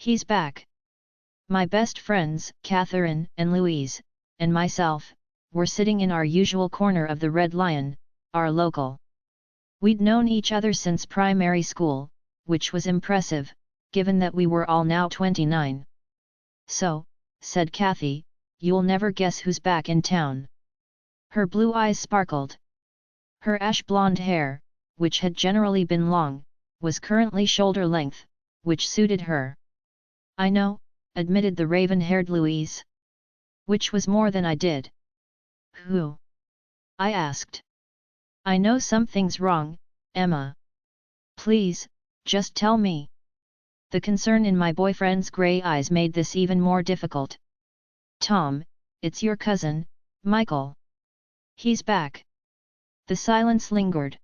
He's back. My best friends, Catherine and Louise, and myself, were sitting in our usual corner of the Red Lion, our local. We'd known each other since primary school, which was impressive, given that we were all now 29. So, said Kathy, you'll never guess who's back in town. Her blue eyes sparkled. Her ash blonde hair, which had generally been long, was currently shoulder length, which suited her. I know, admitted the raven-haired Louise. Which was more than I did. Who? I asked. I know something's wrong, Emma. Please, just tell me. The concern in my boyfriend's grey eyes made this even more difficult. Tom, it's your cousin, Michael. He's back. The silence lingered.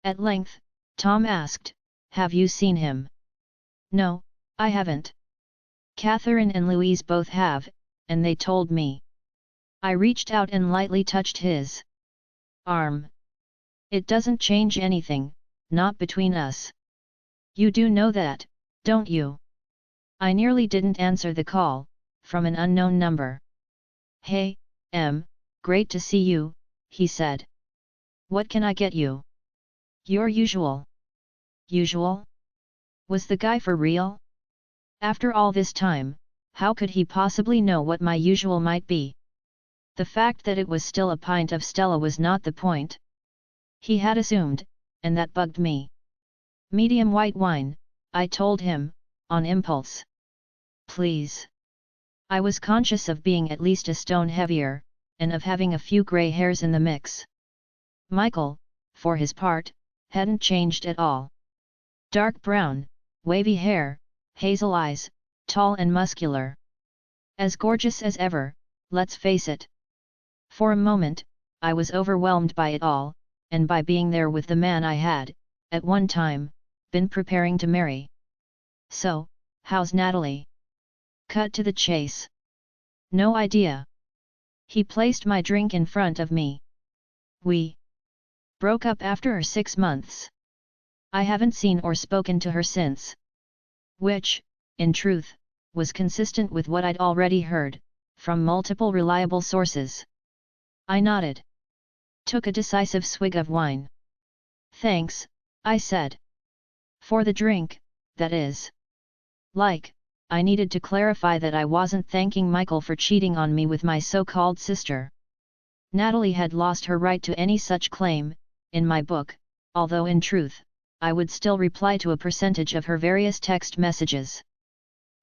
At length, Tom asked, have you seen him? No, I haven't. Catherine and Louise both have, and they told me. I reached out and lightly touched his arm. It doesn't change anything, not between us. You do know that, don't you? I nearly didn't answer the call, from an unknown number. Hey, Em, great to see you, he said. What can I get you? Your usual. Usual? Was the guy for real? After all this time, how could he possibly know what my usual might be? The fact that it was still a pint of Stella was not the point. He had assumed, and that bugged me. Medium white wine, I told him, on impulse. Please. I was conscious of being at least a stone heavier, and of having a few grey hairs in the mix. Michael, for his part, hadn't changed at all. Dark brown, wavy hair, hazel eyes, tall and muscular. As gorgeous as ever, let's face it. For a moment, I was overwhelmed by it all, and by being there with the man I had, at one time, been preparing to marry. So, how's Natalie? Cut to the chase. No idea. He placed my drink in front of me. We broke up after 6 months. I haven't seen or spoken to her since. Which, in truth, was consistent with what I'd already heard, from multiple reliable sources. I nodded. Took a decisive swig of wine. Thanks, I said. For the drink, that is. Like, I needed to clarify that I wasn't thanking Michael for cheating on me with my so-called sister. Natalie had lost her right to any such claim, in my book, although in truth, I would still reply to a percentage of her various text messages.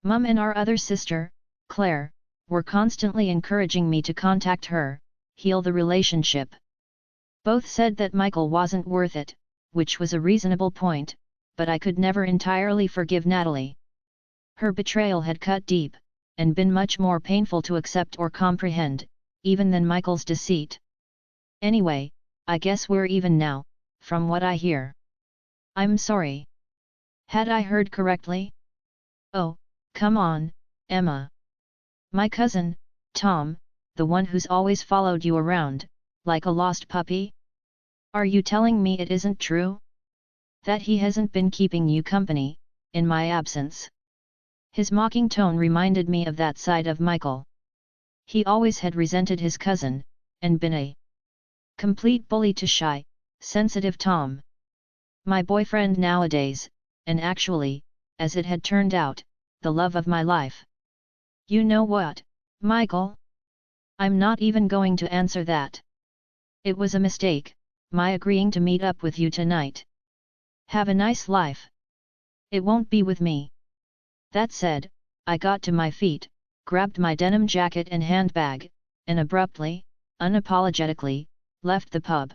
Mum and our other sister, Claire, were constantly encouraging me to contact her, heal the relationship. Both said that Michael wasn't worth it, which was a reasonable point, but I could never entirely forgive Natalie. Her betrayal had cut deep, and been much more painful to accept or comprehend, even than Michael's deceit. Anyway, I guess we're even now, from what I hear. I'm sorry. Had I heard correctly? Oh, come on, Emma. My cousin, Tom, the one who's always followed you around, like a lost puppy? Are you telling me it isn't true? That he hasn't been keeping you company, in my absence? His mocking tone reminded me of that side of Michael. He always had resented his cousin, and been a complete bully to shy, sensitive Tom. My boyfriend nowadays, and actually, as it had turned out, the love of my life. You know what, Michael? I'm not even going to answer that. It was a mistake, my agreeing to meet up with you tonight. Have a nice life. It won't be with me. That said, I got to my feet, grabbed my denim jacket and handbag, and abruptly, unapologetically, left the pub.